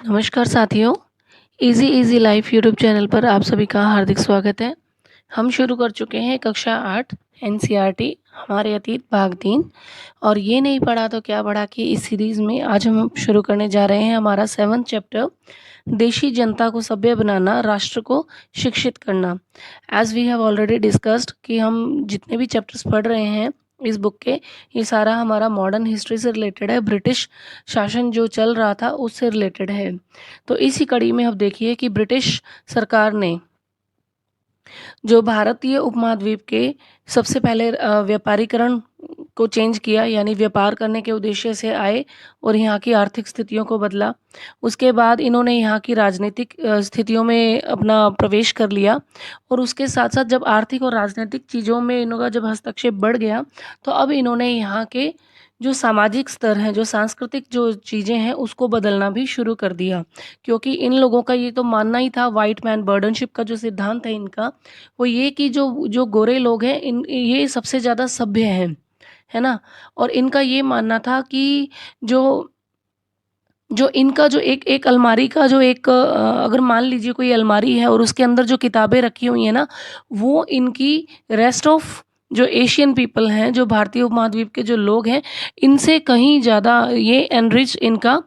नमस्कार साथियों, easy easy life YouTube channel पर आप सभी का हार्दिक स्वागत है। हम शुरू कर चुके हैं कक्षा 8 एनसीईआरटी हमारे अतीत भाग 3 और ये नहीं पढ़ा तो क्या पढ़ा कि इस सीरीज़ में आज हम शुरू करने जा रहे हैं हमारा 7th चैप्टर देशी जनता को सभ्य बनाना, राष्ट्र को शिक्षित करना। As we have already discussed कि हम जितने भी चैप्टर्स पढ़ रहे हैं इस बुक के, ये सारा हमारा मॉडर्न हिस्ट्री से रिलेटेड है, ब्रिटिश शासन जो चल रहा था उससे रिलेटेड है। तो इसी कड़ी में अब देखिए कि ब्रिटिश सरकार ने जो भारतीय उपमहाद्वीप के सबसे पहले व्यापारीकरण को चेंज किया, यानी व्यापार करने के उद्देश्य से आए और यहाँ की आर्थिक स्थितियों को बदला। उसके बाद इन्होंने यहाँ की राजनीतिक स्थितियों में अपना प्रवेश कर लिया और उसके साथ साथ जब आर्थिक और राजनीतिक चीज़ों में इनका जब हस्तक्षेप बढ़ गया, तो अब इन्होंने यहाँ के जो सामाजिक स्तर हैं, जो सांस्कृतिक जो चीज़ें हैं, उसको बदलना भी शुरू कर दिया। क्योंकि इन लोगों का ये तो मानना ही था, व्हाइट मैन बर्डनशिप का जो सिद्धांत है इनका, वो ये कि जो जो गोरे लोग हैं ये सबसे ज़्यादा सभ्य हैं, है ना? और इनका ये मानना था कि जो जो इनका जो एक एक अलमारी का जो एक अगर मान लीजिए कोई अलमारी है और उसके अंदर जो किताबें रखी हुई हैं ना, वो इनकी रेस्ट ऑफ जो एशियन पीपल हैं, जो भारतीय उपमहाद्वीप के जो लोग हैं, इनसे कहीं ज़्यादा ये एनरिच इनका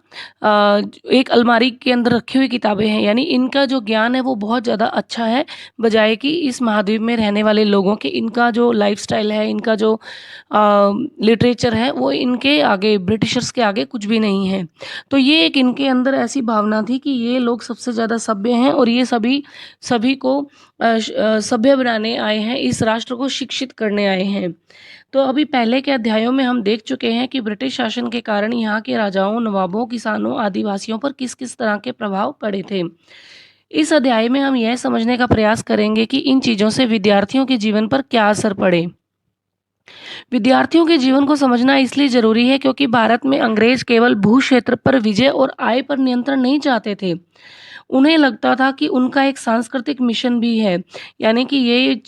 एक अलमारी के अंदर रखी हुई किताबें हैं। यानी इनका जो ज्ञान है वो बहुत ज़्यादा अच्छा है, बजाय कि इस महाद्वीप में रहने वाले लोगों के। इनका जो लाइफ़स्टाइल है, इनका जो लिटरेचर है, वो इनके आगे, ब्रिटिशर्स के आगे कुछ भी नहीं है। तो ये एक इनके अंदर ऐसी भावना थी कि ये लोग सबसे ज़्यादा सभ्य हैं और ये सभी सभी को सभ्य बनाने आए हैं, इस राष्ट्र को शिक्षित करने आए हैं। तो अभी पहले के अध्यायों में हम देख चुके हैं कि ब्रिटिश शासन के कारण यहाँ के राजाओं, नवाबों, किसानों, आदिवासियों पर किस-किस तरह के प्रभाव पड़े थे। इस अध्याय में हम यह समझने का प्रयास करेंगे कि इन चीज़ों से विद्यार्थियों के जीवन पर क्या असर पड़े। विद्यार्थियों के जीवन को समझना इसलिए ज़रूरी है क्योंकि भारत में अंग्रेज केवल भू क्षेत्र पर विजय और आय पर नियंत्रण नहीं चाहते थे। उन्हें लगता था कि उनका एक सांस्कृतिक मिशन भी है। यानी कि ये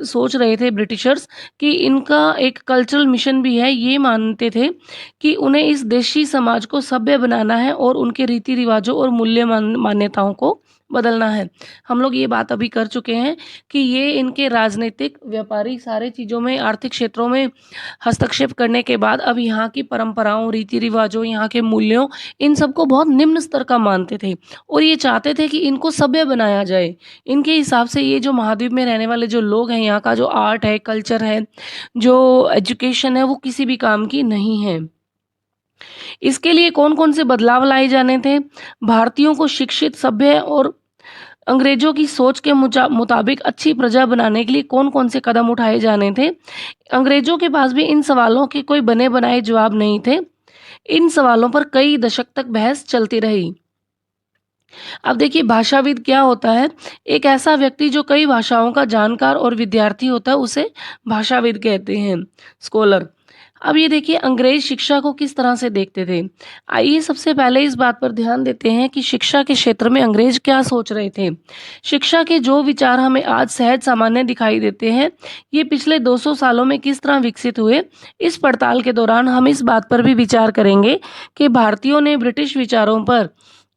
सोच रहे थे ब्रिटिशर्स कि इनका एक कल्चरल मिशन भी है। ये मानते थे कि उन्हें इस देशी समाज को सभ्य बनाना है और उनके रीति रिवाजों और मूल्य मान्यताओं को बदलना है। हम लोग ये बात अभी कर चुके हैं कि ये इनके राजनीतिक, व्यापारिक सारे चीज़ों में, आर्थिक क्षेत्रों में हस्तक्षेप करने के बाद अब यहाँ की परंपराओं, रीति रिवाजों, यहाँ के मूल्यों, इन सबको बहुत निम्न स्तर का मानते थे और ये चाहते थे कि इनको सभ्य बनाया जाए। इनके हिसाब से ये जो महाद्वीप में रहने वाले जो लोग हैं, यहाँ का जो आर्ट है, कल्चर है, जो एजुकेशन है, वो किसी भी काम की नहीं है। इसके लिए कौन-कौन से बदलाव लाए जाने थे? भारतीयों को शिक्षित, सभ्य और अंग्रेजों की सोच के मुताबिक अच्छी प्रजा बनाने के लिए कौन-कौन से कदम उठाए जाने थे? अंग्रेजों के पास भी इन सवालों के कोई बने-बनाए जवाब नहीं थे। इन सवालों पर कई दशक तक बहस चलती रही। अब देखिए, भाषाविद क्या होता है? एक ऐसा व्यक्ति जो कई भाषाओं का जानकार और विद्यार्थी होता है, उसे भाषाविद कहते हैं, स्कॉलर। अब ये देखिए, अंग्रेज शिक्षा को किस तरह से देखते थे। आइए सबसे पहले इस बात पर ध्यान देते हैं कि शिक्षा के क्षेत्र में अंग्रेज क्या सोच रहे थे। शिक्षा के जो विचार हमें आज सहज सामान्य दिखाई देते हैं, ये पिछले 200 सालों में किस तरह विकसित हुए। इस पड़ताल के दौरान हम इस बात पर भी विचार करेंगे कि भारतीयों ने ब्रिटिश विचारों पर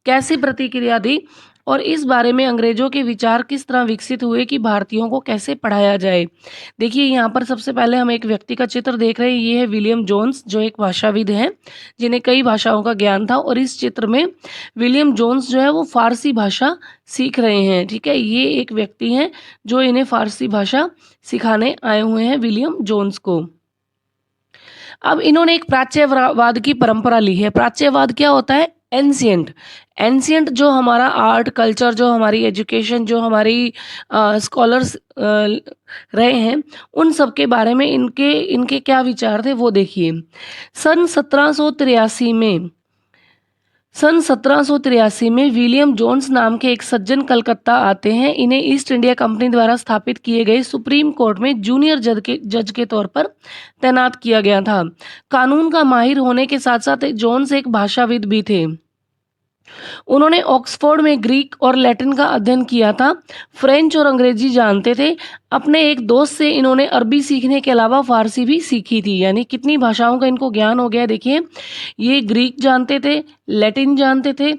कैसी प्रतिक्रिया दी और इस बारे में अंग्रेजों के विचार किस तरह विकसित हुए कि भारतीयों को कैसे पढ़ाया जाए। देखिए, यहाँ पर सबसे पहले हम एक व्यक्ति का चित्र देख रहे हैं। ये है विलियम जोन्स, जो एक भाषाविद हैं, जिन्हें कई भाषाओं का ज्ञान था और इस चित्र में विलियम जोन्स जो है वो फ़ारसी भाषा सीख रहे हैं, ठीक है? ये एक व्यक्ति हैं जो इन्हें फ़ारसी भाषा सिखाने आए हुए हैं, विलियम जोन्स को। अब इन्होंने एक प्राच्यवाद की परंपरा ली है। प्राच्यवाद क्या होता है? एंशिएंट। एंशिएंट जो हमारा आर्ट, कल्चर, जो हमारी एजुकेशन, जो हमारी स्कॉलर्स रहे हैं, उन सब के बारे में इनके इनके क्या विचार थे वो देखिए। सन 1783 में सन 1783 में विलियम जोन्स नाम के एक सज्जन कलकत्ता आते हैं। इन्हें ईस्ट इंडिया कंपनी द्वारा स्थापित किए गए सुप्रीम कोर्ट में जूनियर जज के तौर पर तैनात किया गया था। कानून का माहिर होने के साथ साथ जोन्स एक भाषाविद भी थे। उन्होंने ऑक्सफोर्ड में ग्रीक और लैटिन का अध्ययन किया था। फ्रेंच और अंग्रेजी जानते थे। अपने एक दोस्त से इन्होंने अरबी सीखने के अलावा फ़ारसी भी सीखी थी। यानी कितनी भाषाओं का इनको ज्ञान हो गया देखिए। ये ग्रीक जानते थे, लैटिन जानते थे,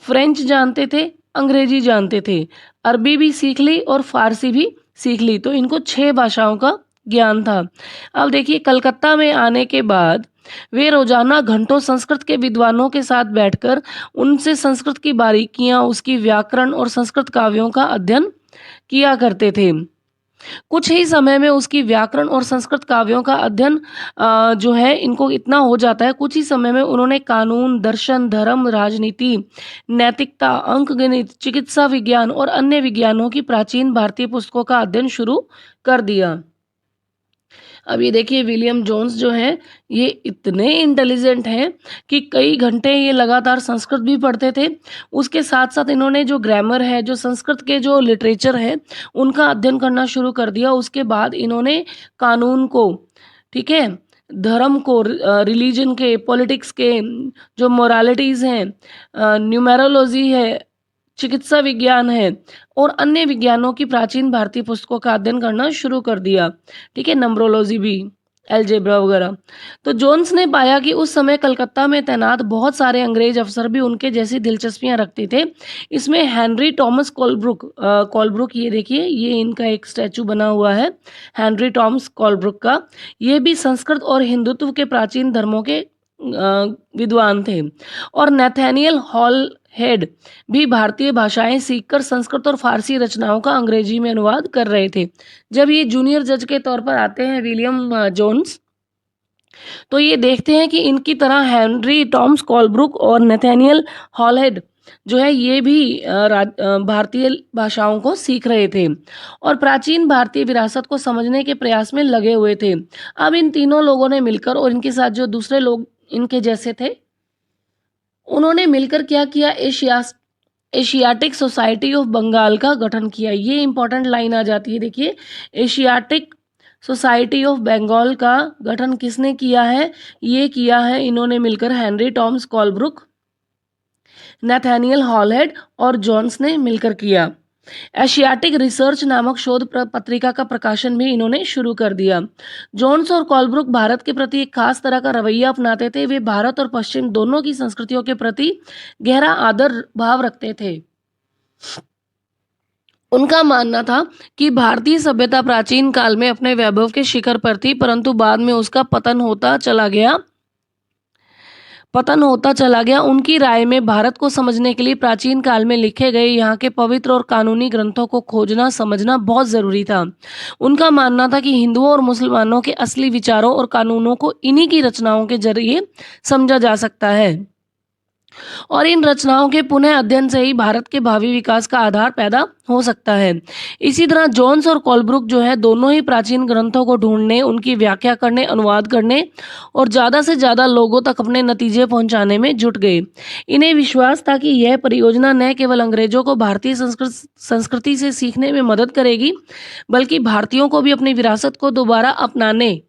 फ्रेंच जानते थे, अंग्रेजी जानते थे, अरबी भी सीख ली और फ़ारसी भी सीख ली। तो इनको 6 भाषाओं का ज्ञान था। अब देखिए कलकत्ता में आने के बाद वे रोज़ाना घंटों संस्कृत के विद्वानों के साथ बैठकर उनसे संस्कृत की बारीकियां, उसकी व्याकरण और संस्कृत काव्यों का अध्ययन किया करते थे। कुछ ही समय में उसकी व्याकरण और संस्कृत काव्यों का अध्ययन जो है इनको इतना हो जाता है, कुछ ही समय में उन्होंने कानून, दर्शन, धर्म, राजनीति, नैतिकता, अंकगणित, चिकित्सा विज्ञान और अन्य विज्ञानों की प्राचीन भारतीय पुस्तकों का अध्ययन शुरू कर दिया। अब ये देखिए विलियम जोन्स जो हैं, ये इतने इंटेलिजेंट हैं कि कई घंटे ये लगातार संस्कृत भी पढ़ते थे। उसके साथ-साथ इन्होंने जो ग्रामर है, जो संस्कृत के जो लिटरेचर है, उनका अध्ययन करना शुरू कर दिया। उसके बाद इन्होंने कानून को, ठीक है, धर्म को, रिलीजन के, पॉलिटिक्स के, जो मोरालिटीज़ हैं, न्यूमेरोलॉजी है, चिकित्सा विज्ञान है और अन्य विज्ञानों की प्राचीन भारतीय पुस्तकों का अध्ययन करना शुरू कर दिया। ठीक है, नंबरोलॉजी भी, अलजेब्रा वगैरह। तो जोन्स ने पाया कि उस समय कलकत्ता में तैनात बहुत सारे अंग्रेज अफसर भी उनके जैसी दिलचस्पियां रखते थे। इसमें हेनरी टॉमस कोलब्रुक, ये देखिए, ये इनका एक स्टैचू बना हुआ है हेनरी टॉमस कोलब्रुक का। ये भी संस्कृत और हिंदुत्व के प्राचीन धर्मों के विद्वान थे। और नैथानियल हॉल हेड भी भारतीय भाषाएं सीखकर संस्कृत और फारसी रचनाओं का अंग्रेजी में अनुवाद कर रहे थे। जब ये जूनियर जज के तौर पर आते हैं विलियम जोन्स, तो ये देखते हैं कि इनकी तरह हेनरी टॉमस कोलब्रुक और नैथानियल हॉलहेड जो है ये भी भारतीय भाषाओं को सीख रहे थे और प्राचीन भारतीय विरासत को समझने के प्रयास में लगे हुए थे। अब इन तीनों लोगों ने मिलकर और इनके साथ जो दूसरे लोग इनके जैसे थे, उन्होंने मिलकर क्या किया, एशियाटिक सोसाइटी ऑफ बंगाल का गठन किया। ये इंपॉर्टेंट लाइन आ जाती है देखिए, एशियाटिक सोसाइटी ऑफ बंगाल का गठन किसने किया है? ये किया है इन्होंने मिलकर, हेनरी टॉमस कोलब्रुक, नैथानियल हॉलहेड और जोन्स ने मिलकर किया। एशियाटिक रिसर्च नामक शोध पत्रिका का प्रकाशन भी इन्होंने शुरू कर दिया। जोन्स और कोलब्रुक भारत के प्रति एक खास तरह का रवैया अपनाते थे। वे भारत और पश्चिम दोनों की संस्कृतियों के प्रति गहरा आदर भाव रखते थे। उनका मानना था कि भारतीय सभ्यता प्राचीन काल में अपने वैभव के शिखर पर थी, परंतु बाद में उसका पतन होता चला गया। उनकी राय में भारत को समझने के लिए प्राचीन काल में लिखे गए यहाँ के पवित्र और कानूनी ग्रंथों को खोजना समझना बहुत ज़रूरी था। उनका मानना था कि हिंदुओं और मुसलमानों के असली विचारों और कानूनों को इन्हीं की रचनाओं के जरिए समझा जा सकता है और इन रचनाओं के पुनः अध्ययन से ही भारत के भावी विकास का आधार पैदा हो सकता है। इसी तरह जोन्स और कोलब्रुक जो है दोनों ही प्राचीन ग्रंथों को ढूंढने, उनकी व्याख्या करने, अनुवाद करने और ज़्यादा से ज़्यादा लोगों तक अपने नतीजे पहुंचाने में जुट गए। इन्हें विश्वास था कि यह परियोजना न केवल अंग्रेजों को भारतीय संस्कृति से सीखने में मदद करेगी, बल्कि भारतीयों को भी अपनी विरासत को दोबारा अपनाने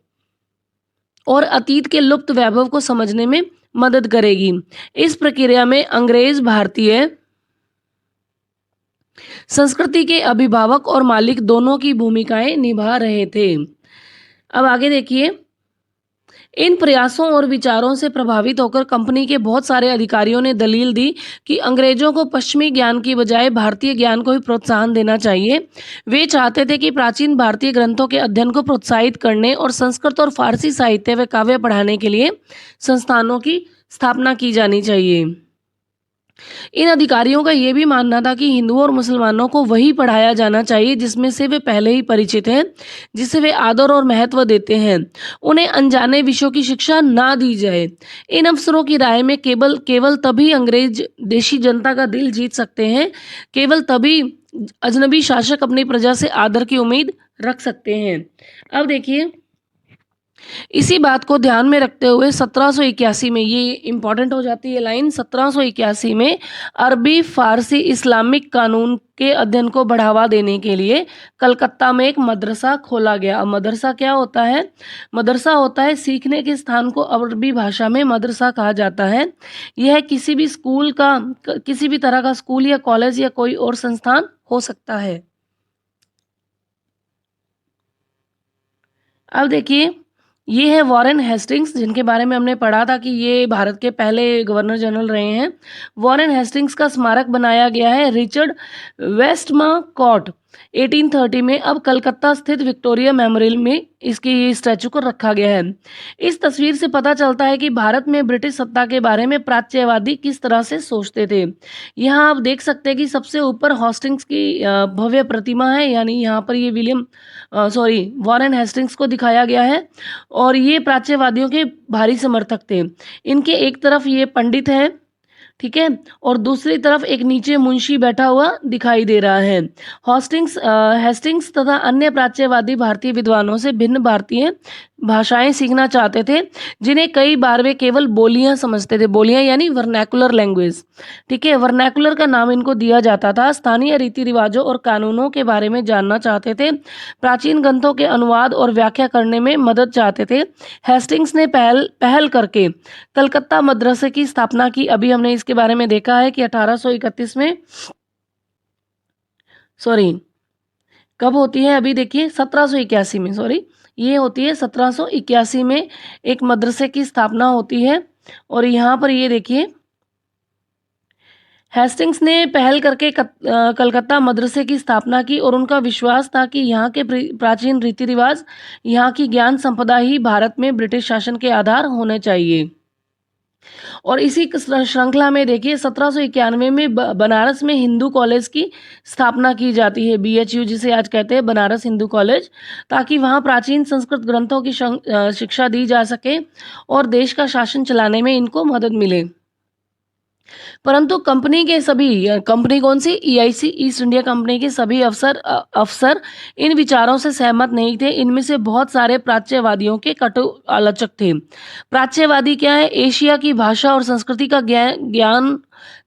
और अतीत के लुप्त वैभव को समझने में मदद करेगी। इस प्रक्रिया में अंग्रेज भारतीय संस्कृति के अभिभावक और मालिक दोनों की भूमिकाएं निभा रहे थे। अब आगे देखिए, इन प्रयासों और विचारों से प्रभावित होकर कंपनी के बहुत सारे अधिकारियों ने दलील दी कि अंग्रेजों को पश्चिमी ज्ञान की बजाय भारतीय ज्ञान को ही प्रोत्साहन देना चाहिए। वे चाहते थे कि प्राचीन भारतीय ग्रंथों के अध्ययन को प्रोत्साहित करने और संस्कृत और फारसी साहित्य व काव्य पढ़ाने के लिए संस्थानों की स्थापना की जानी चाहिए। इन अधिकारियों का यह भी मानना था कि हिंदुओं और मुसलमानों को वही पढ़ाया जाना चाहिए जिसमें से वे पहले ही परिचित हैं, जिसे वे आदर और महत्व देते हैं। उन्हें अनजाने विषयों की शिक्षा ना दी जाए। इन अफसरों की राय में केवल तभी अंग्रेज देशी जनता का दिल जीत सकते हैं, केवल तभी अजनबी शासक अपनी प्रजा से आदर की उम्मीद रख सकते हैं। अब देखिए, इसी बात को ध्यान में रखते हुए 1781 में, ये इम्पॉर्टेंट हो जाती है लाइन, 1781 में अरबी फारसी इस्लामिक कानून के अध्ययन को बढ़ावा देने के लिए कलकत्ता में एक मदरसा खोला गया। अब मदरसा क्या होता है? मदरसा होता है सीखने के स्थान को अरबी भाषा में मदरसा कहा जाता है। यह किसी भी स्कूल का, किसी भी तरह का स्कूल या कॉलेज या कोई और संस्थान हो सकता है। अब देखिए, ये है वॉरेन हेस्टिंग्स, जिनके बारे में हमने पढ़ा था कि ये भारत के पहले गवर्नर जनरल रहे हैं। वॉरेन हेस्टिंग्स का स्मारक बनाया गया है रिचर्ड वेस्टमॉकॉट 1830 में। अब कलकत्ता स्थित विक्टोरिया मेमोरियल में इसकी स्टैचू को रखा गया है। इस तस्वीर से पता चलता है कि भारत में ब्रिटिश सत्ता के बारे में प्राच्यवादी किस तरह से सोचते थे। यहाँ आप देख सकते हैं कि सबसे ऊपर हेस्टिंग्स की भव्य प्रतिमा है, यानी यहाँ पर ये वॉरेन हेस्टिंग्स को दिखाया गया है, और ये प्राच्यवादियों के भारी समर्थक थे। इनके एक तरफ ये पंडित हैं, ठीक है, और दूसरी तरफ एक नीचे मुंशी बैठा हुआ दिखाई दे रहा है। हेस्टिंग्स तथा अन्य प्राच्यवादी भारतीय विद्वानों से भिन्न भारतीय भाषाएं सीखना चाहते थे, जिन्हें कई बार वे केवल बोलियां समझते थे। बोलियां यानी वर्नैकुलर लैंग्वेज, ठीक है, वर्नैकुलर का नाम इनको दिया जाता था। स्थानीय रीति रिवाजों और कानूनों के बारे में जानना चाहते थे। प्राचीन ग्रंथों के अनुवाद और व्याख्या करने में मदद चाहते थे। हेस्टिंग्स ने पहल पहल करके कलकत्ता मदरसे की स्थापना की। अभी हमने इसके बारे में देखा है कि 1831 में, सॉरी, कब होती है? अभी देखिए 1781 में, सॉरी, ये होती है 1781 में एक मदरसे की स्थापना होती है। और यहाँ पर ये देखिए, हेस्टिंग्स ने पहल करके कलकत्ता मदरसे की स्थापना की, और उनका विश्वास था कि यहाँ के प्राचीन रीति रिवाज, यहाँ की ज्ञान संपदा ही भारत में ब्रिटिश शासन के आधार होने चाहिए। और इसी श्रृंखला में देखिए 1791 में बनारस में हिंदू कॉलेज की स्थापना की जाती है, BHU जिसे आज कहते हैं बनारस हिंदू कॉलेज, ताकि वहाँ प्राचीन संस्कृत ग्रंथों की शिक्षा दी जा सके और देश का शासन चलाने में इनको मदद मिले। परंतु कंपनी कौन सी? EIC, ईस्ट इंडिया कंपनी के सभी अफसर इन विचारों से सहमत नहीं थे। इनमें से बहुत सारे प्राच्यवादियों के कटु आलोचक थे। प्राच्यवादी क्या है? एशिया की भाषा और संस्कृति का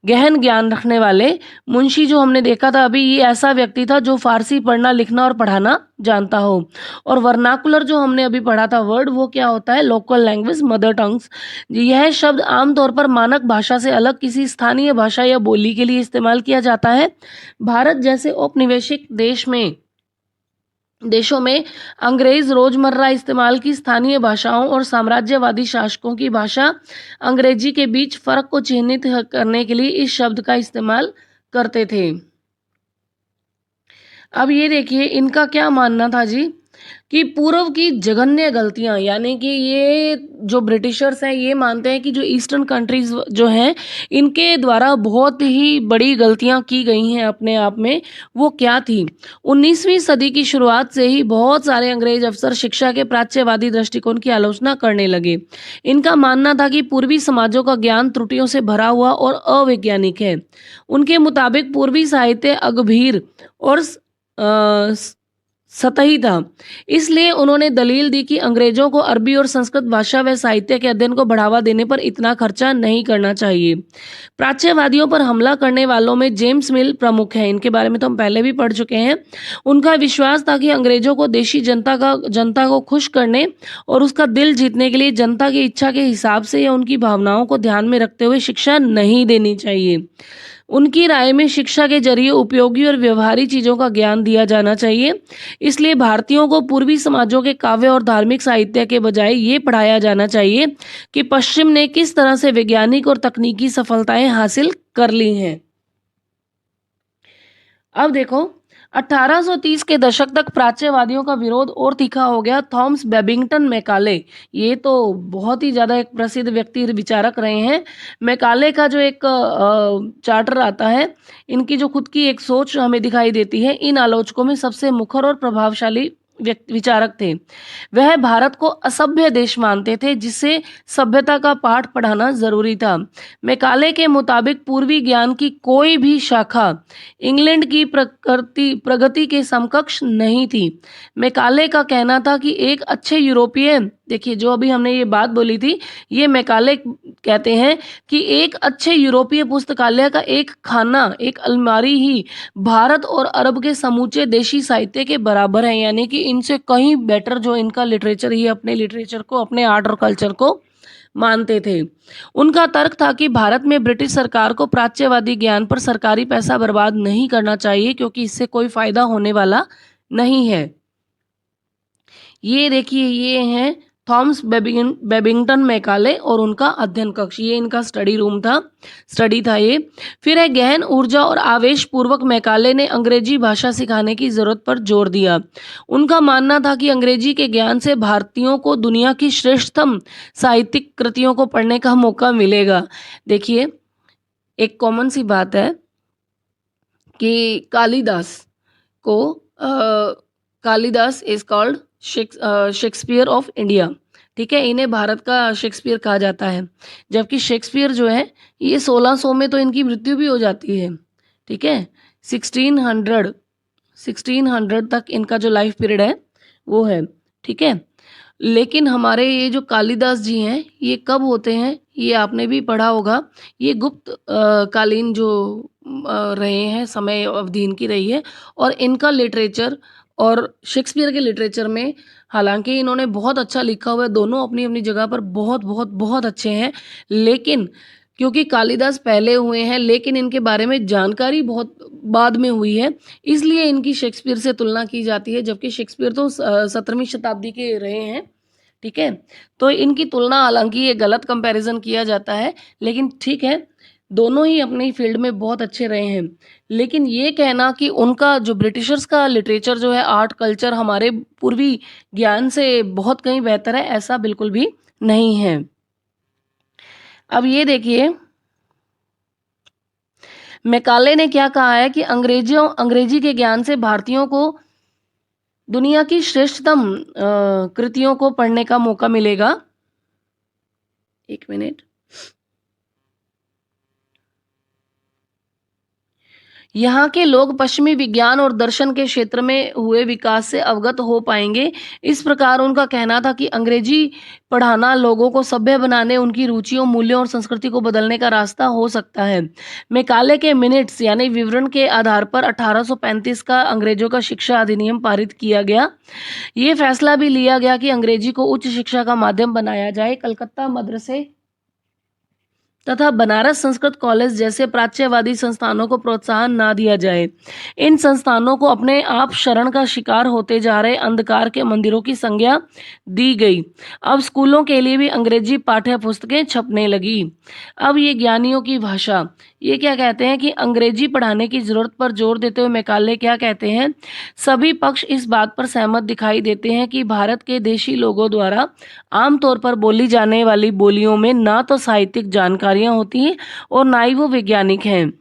गहन ज्ञान रखने वाले मुंशी, जो हमने देखा था अभी, ये ऐसा व्यक्ति था जो फारसी पढ़ना लिखना और पढ़ाना जानता हो। और वर्नाकुलर जो हमने अभी पढ़ा था वर्ड, वो क्या होता है? Local language, mother tongues. यह शब्द आमतौर पर मानक भाषा से अलग किसी स्थानीय भाषा या बोली के लिए इस्तेमाल किया जाता है। भारत जैसे औपनिवेशिक देशों में अंग्रेज रोजमर्रा इस्तेमाल की स्थानीय भाषाओं और साम्राज्यवादी शासकों की भाषा अंग्रेजी के बीच फर्क को चिह्नित करने के लिए इस शब्द का इस्तेमाल करते थे। अब ये देखिए, इनका क्या मानना था जी, कि पूर्व की जघन्य गलतियां, यानी कि ये जो ब्रिटिशर्स हैं ये मानते हैं कि जो ईस्टर्न कंट्रीज जो हैं इनके द्वारा बहुत ही बड़ी गलतियां की गई हैं अपने आप में। वो क्या थी? 19वीं सदी की शुरुआत से ही बहुत सारे अंग्रेज अफसर शिक्षा के प्राच्यवादी दृष्टिकोण की आलोचना करने लगे। इनका मानना था कि पूर्वी समाजों का ज्ञान त्रुटियों से भरा हुआ और अवैज्ञानिक है। उनके मुताबिक पूर्वी साहित्य अगभीर और सतही था। इसलिए उन्होंने दलील दी कि अंग्रेजों को अरबी और संस्कृत भाषा व साहित्य के अध्ययन को बढ़ावा देने पर इतना खर्चा नहीं करना चाहिए। प्राच्यवादियों पर हमला करने वालों में जेम्स मिल प्रमुख हैं। इनके बारे में तो हम पहले भी पढ़ चुके हैं। उनका विश्वास था कि अंग्रेजों को देशी जनता को खुश करने और उसका दिल जीतने के लिए जनता की इच्छा के हिसाब से या उनकी भावनाओं को ध्यान में रखते हुए शिक्षा नहीं देनी चाहिए। उनकी राय में शिक्षा के जरिए उपयोगी और व्यवहारिक चीजों का ज्ञान दिया जाना चाहिए। इसलिए भारतीयों को पूर्वी समाजों के काव्य और धार्मिक साहित्य के बजाय ये पढ़ाया जाना चाहिए कि पश्चिम ने किस तरह से वैज्ञानिक और तकनीकी सफलताएं हासिल कर ली हैं। अब देखो, 1830 के दशक तक प्राच्यवादियों का विरोध और तीखा हो गया। थॉमस बेबिंगटन मैकाले, ये तो बहुत ही ज्यादा एक प्रसिद्ध व्यक्ति विचारक रहे हैं। मैकाले का जो एक चार्टर आता है, इनकी जो खुद की एक सोच हमें दिखाई देती है। इन आलोचकों में सबसे मुखर और प्रभावशाली विचारक थे। वह भारत को असभ्य देश मानते थे, जिससे सभ्यता का पाठ पढ़ाना जरूरी था। मैकाले के मुताबिक पूर्वी ज्ञान की कोई भी शाखा इंग्लैंड की प्रगति के समकक्ष नहीं थी। मैकाले का कहना था कि एक अच्छे यूरोपीय देखिए जो अभी हमने ये बात बोली थी, ये मैकाले कहते हैं कि एक अच्छे यूरोपीय पुस्तकालय का एक खाना, एक अलमारी ही भारत और अरब के समूचे देशी साहित्य के बराबर है। यानी कि इनसे कहीं बेटर जो इनका लिटरेचर, ये अपने लिटरेचर को, अपने आर्ट और कल्चर को मानते थे। उनका तर्क था कि भारत में ब्रिटिश सरकार को प्राच्यवादी ज्ञान पर सरकारी पैसा बर्बाद नहीं करना चाहिए, क्योंकि इससे कोई फायदा होने वाला नहीं है। ये देखिए, ये हैं थॉमस बेबिंगटन मैकाले और उनका अध्ययन कक्ष, ये इनका स्टडी रूम था, स्टडी था ये। फिर है गहन ऊर्जा और आवेश पूर्वक मैकाले ने अंग्रेजी भाषा सिखाने की जरूरत पर जोर दिया। उनका मानना था कि अंग्रेजी के ज्ञान से भारतीयों को दुनिया की श्रेष्ठतम साहित्यिक कृतियों को पढ़ने का मौका मिलेगा। देखिए एक कॉमन सी बात है कि कालिदास को Kalidas is called Shakespeare of India, ठीक है, इन्हें भारत का शेक्सपियर कहा जाता है। जबकि शेक्सपियर जो है ये 1600 में तो इनकी मृत्यु भी हो जाती है, ठीक है। 1600 तक इनका जो लाइफ पीरियड है वो है, ठीक है। लेकिन हमारे ये जो कालिदास जी हैं ये कब होते हैं, ये आपने भी पढ़ा होगा, ये गुप्त कालीन जो रहे हैं, समय अवधि इनकी रही है। और इनका लिटरेचर और शेक्सपियर के लिटरेचर में, हालांकि इन्होंने बहुत अच्छा लिखा हुआ है, दोनों अपनी अपनी जगह पर बहुत बहुत बहुत अच्छे हैं, लेकिन क्योंकि कालिदास पहले हुए हैं लेकिन इनके बारे में जानकारी बहुत बाद में हुई है, इसलिए इनकी शेक्सपियर से तुलना की जाती है। जबकि शेक्सपियर तो 17वीं शताब्दी के रहे हैं, ठीक है। तो इनकी तुलना, हालांकि ये गलत कंपैरिजन किया जाता है, लेकिन ठीक है, दोनों ही अपनी फील्ड में बहुत अच्छे रहे हैं। लेकिन ये कहना कि उनका जो ब्रिटिशर्स का लिटरेचर जो है, आर्ट कल्चर हमारे पूर्वी ज्ञान से बहुत कहीं बेहतर है, ऐसा बिल्कुल भी नहीं है। अब ये देखिए मैकाले ने क्या कहा है कि अंग्रेजी के ज्ञान से भारतीयों को दुनिया की श्रेष्ठतम कृतियों को पढ़ने का मौका मिलेगा। एक मिनट, यहाँ के लोग पश्चिमी विज्ञान और दर्शन के क्षेत्र में हुए विकास से अवगत हो पाएंगे। इस प्रकार उनका कहना था कि अंग्रेजी पढ़ाना लोगों को सभ्य बनाने, उनकी रुचियों, मूल्यों और संस्कृति को बदलने का रास्ता हो सकता है। मैकाले के मिनट्स यानी विवरण के आधार पर 1835 का अंग्रेजों का शिक्षा अधिनियम पारित किया गया। ये फैसला भी लिया गया कि अंग्रेजी को उच्च शिक्षा का माध्यम बनाया जाए। कलकत्ता मद्रसे तथा बनारस संस्कृत कॉलेज जैसे प्राच्यवादी संस्थानों को प्रोत्साहन ना दिया जाए। इन संस्थानों को अपने आप शरण का शिकार होते जा रहे अंधकार के मंदिरों की संज्ञा दी गई। अब स्कूलों के लिए भी अंग्रेजी पाठ्य पुस्तकें छपने लगी। अब ये ज्ञानियों की भाषा, ये क्या कहते हैं कि अंग्रेजी पढ़ाने की जरूरत पर जोर देते हुए मैकाले क्या कहते हैं, सभी पक्ष इस बात पर सहमत दिखाई देते हैं कि भारत के देशी लोगों द्वारा आमतौर पर बोली जाने वाली बोलियों में ना तो साहित्यिक जानकारियां होती हैं और ना ही वो वैज्ञानिक हैं।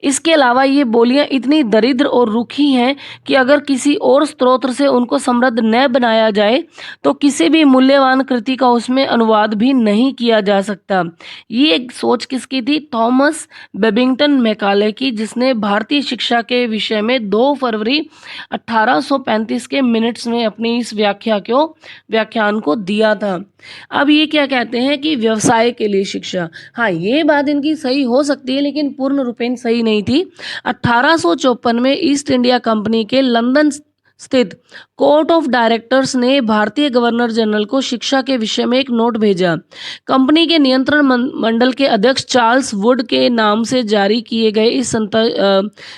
इसके अलावा ये बोलियां इतनी दरिद्र और रूखी हैं कि अगर किसी और स्रोत से उनको समृद्ध न बनाया जाए तो किसी भी मूल्यवान कृति का उसमें अनुवाद भी नहीं किया जा सकता। ये एक सोच किसकी थी? थॉमस बेबिंगटन मैकाले की, जिसने भारतीय शिक्षा के विषय में 2 फरवरी 1835 के मिनट्स में अपनी इस व्याख्यान को दिया था। अब ये क्या कहते हैं कि व्यवसाय के लिए शिक्षा, हाँ ये बात इनकी सही हो सकती है लेकिन पूर्ण रूपेण सही नहीं थी। 1854 में ईस्ट इंडिया कंपनी के लंदन स्थित कोर्ट ऑफ डायरेक्टर्स ने भारतीय गवर्नर जनरल को शिक्षा के विषय में एक नोट भेजा। कंपनी के नियंत्रण मंडल के अध्यक्ष चार्ल्स वुड के नाम से जारी किए गए इस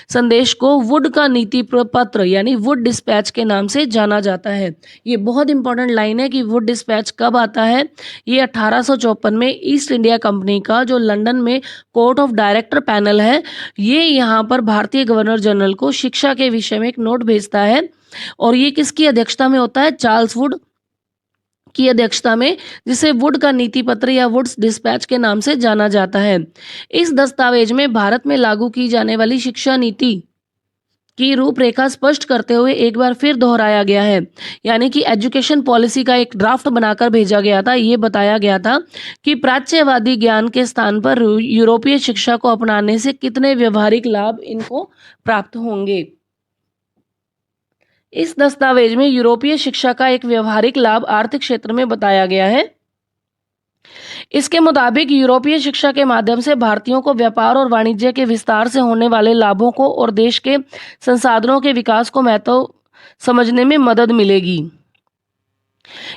संदेश को वुड का नीति पत्र यानी वुड डिस्पैच के नाम से जाना जाता है। ये बहुत इंपॉर्टेंट लाइन है कि वुड डिस्पैच कब आता है। ये 1854 में ईस्ट इंडिया कंपनी का जो लंदन में कोर्ट ऑफ डायरेक्टर पैनल है, ये यहाँ पर भारतीय गवर्नर जनरल को शिक्षा के विषय में एक नोट भेजता है। और ये किसकी अध्यक्षता में होता है? चार्ल्स वुड की अध्यक्षता में, जिसे वुड का नीति पत्र या वुड्स डिस्पैच के नाम से जाना जाता है। इस दस्तावेज में भारत में लागू की जाने वाली शिक्षा नीति की रूपरेखा स्पष्ट करते हुए एक बार फिर दोहराया गया है। यानी कि एजुकेशन पॉलिसी का एक ड्राफ्ट बनाकर भेजा गया था। ये बताया गया था कि प्राच्यवादी ज्ञान के स्थान पर यूरोपीय शिक्षा को अपनाने से कितने व्यवहारिक लाभ इनको प्राप्त होंगे। इस दस्तावेज में यूरोपीय शिक्षा का एक व्यवहारिक लाभ आर्थिक क्षेत्र में बताया गया है। इसके मुताबिक यूरोपीय शिक्षा के माध्यम से भारतीयों को व्यापार और वाणिज्य के विस्तार से होने वाले लाभों को और देश के संसाधनों के विकास को महत्व समझने में मदद मिलेगी।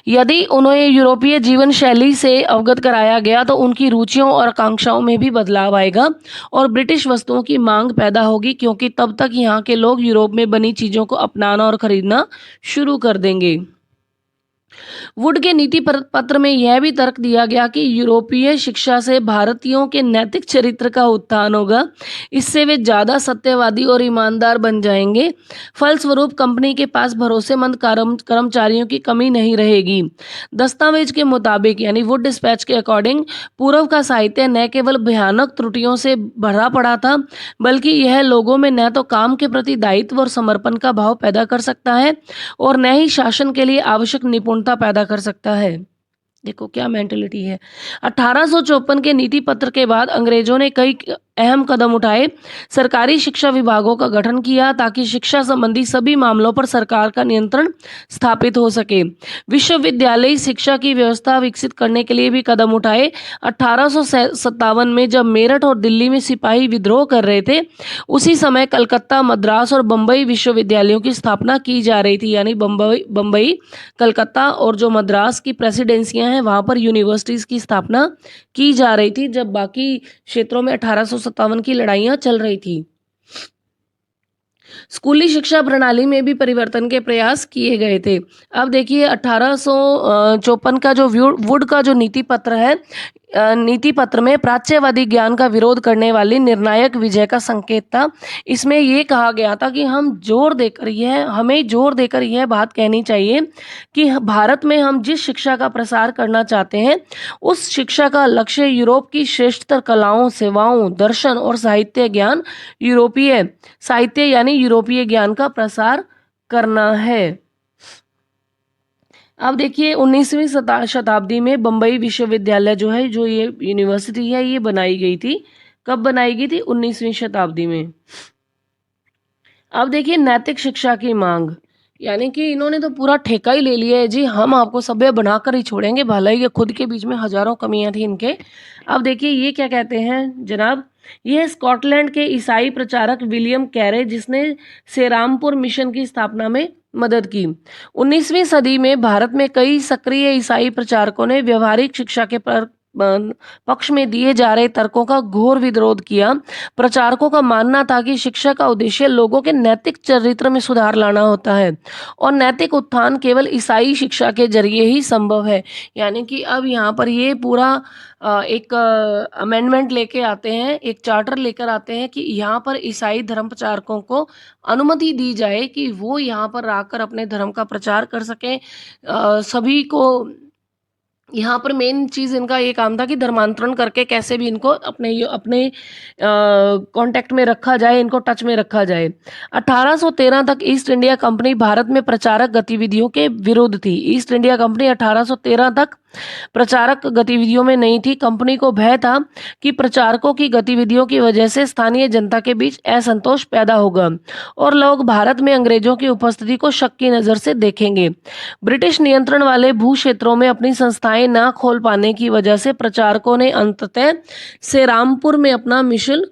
यदि उन्हें यूरोपीय जीवन शैली से अवगत कराया गया तो उनकी रुचियों और आकांक्षाओं में भी बदलाव आएगा और ब्रिटिश वस्तुओं की मांग पैदा होगी, क्योंकि तब तक यहाँ के लोग यूरोप में बनी चीज़ों को अपनाना और खरीदना शुरू कर देंगे। वुड के नीति पत्र में यह भी तर्क दिया गया कि यूरोपीय शिक्षा से भारतीयों के नैतिक चरित्र का उत्थान होगा। इससे वे ज़्यादा सत्यवादी और ईमानदार बन जाएंगे। फलस्वरूप कंपनी के पास भरोसेमंद कर्मचारियों की कमी नहीं रहेगी। दस्तावेज के मुताबिक यानी वुड डिस्पैच के अकॉर्डिंग पूर्व का साहित्य न केवल भयानक त्रुटियों से भरा पड़ा था, बल्कि यह लोगों में न तो काम के प्रति दायित्व और समर्पण का भाव पैदा कर सकता है और न ही शासन के लिए आवश्यक निपुणता पैदा कर सकता है। देखो क्या मेंटेलिटी है। 1854 के नीति पत्र के बाद अंग्रेजों ने कई अहम कदम उठाए। सरकारी शिक्षा विभागों का गठन किया ताकि शिक्षा संबंधी सभी मामलों पर सरकार का नियंत्रण स्थापित हो सके। विश्वविद्यालयी शिक्षा की व्यवस्था विकसित करने के लिए भी कदम उठाए। 1857 में जब मेरठ और दिल्ली में सिपाही विद्रोह कर रहे थे, उसी समय कलकत्ता, मद्रास और बम्बई विश्वविद्यालयों की स्थापना की जा रही थी। यानी बम्बई, कलकत्ता और जो मद्रास की प्रेसिडेंसियां हैं वहां पर यूनिवर्सिटीज की स्थापना की जा रही थी, जब बाकी क्षेत्रों में 1857 की लड़ाइयां चल रही थी। स्कूली शिक्षा प्रणाली में भी परिवर्तन के प्रयास किए गए थे। अब देखिए 1854 का जो वुड का जो नीति पत्र है, नीति पत्र में प्राच्यवादी ज्ञान का विरोध करने वाली निर्णायक विजय का संकेत था। इसमें यह कहा गया था कि हमें जोर देकर यह बात कहनी चाहिए कि भारत में हम जिस शिक्षा का प्रसार करना चाहते हैं उस शिक्षा का लक्ष्य यूरोप की श्रेष्ठतर कलाओं, सेवाओं, दर्शन और साहित्य ज्ञान यूरोपीय साहित्य यानी यूरोपीय ज्ञान का प्रसार करना है। अब देखिए 19वीं शताब्दी में बम्बई विश्वविद्यालय जो है, जो ये यूनिवर्सिटी है, ये बनाई गई थी। कब बनाई गई थी? 19वीं शताब्दी में। अब देखिए नैतिक शिक्षा की मांग, यानी कि इन्होंने तो पूरा ठेका ही ले लिया है जी, हम आपको सभ्य बनाकर ही छोड़ेंगे। भला ही खुद के बीच में हजारों कमियां थी इनके। अब देखिए ये क्या कहते हैं जनाब, यह स्कॉटलैंड के ईसाई प्रचारक विलियम कैरे, जिसने सेरामपुर मिशन की स्थापना में मदद की। 19वीं सदी में भारत में कई सक्रिय ईसाई प्रचारकों ने व्यवहारिक शिक्षा के पक्ष में दिए जा रहे तर्कों का घोर विरोध किया। प्रचारकों का मानना था कि शिक्षा का उद्देश्य लोगों के नैतिक चरित्र में सुधार लाना होता है और नैतिक उत्थान केवल ईसाई शिक्षा के जरिए ही संभव है। यानी कि अब यहाँ पर ये पूरा एक अमेंडमेंट लेके आते हैं, एक चार्टर लेकर आते हैं कि यहाँ पर ईसाई धर्म प्रचारकों को अनुमति दी जाए कि वो यहाँ पर आकर अपने धर्म का प्रचार कर सकें। सभी को यहाँ पर मेन चीज़ इनका ये काम था कि धर्मांतरण करके कैसे भी इनको अपने कांटेक्ट में रखा जाए, इनको टच में रखा जाए। 1813 तक ईस्ट इंडिया कंपनी भारत में प्रचारक गतिविधियों के विरुद्ध थी। ईस्ट इंडिया कंपनी 1813 तक प्रचारक गतिविधियों में नहीं थी। कंपनी को भय था कि प्रचारकों की गतिविधियों की वजह से स्थानीय जनता के बीच असंतोष पैदा होगा और लोग भारत में अंग्रेजों की उपस्थिति को शक की नज़र से देखेंगे। ब्रिटिश नियंत्रण वाले भू क्षेत्रों में अपनी संस्थाएं ना खोल पाने की वजह से प्रचारकों ने अंततः सेरामपुर में अपना मिशन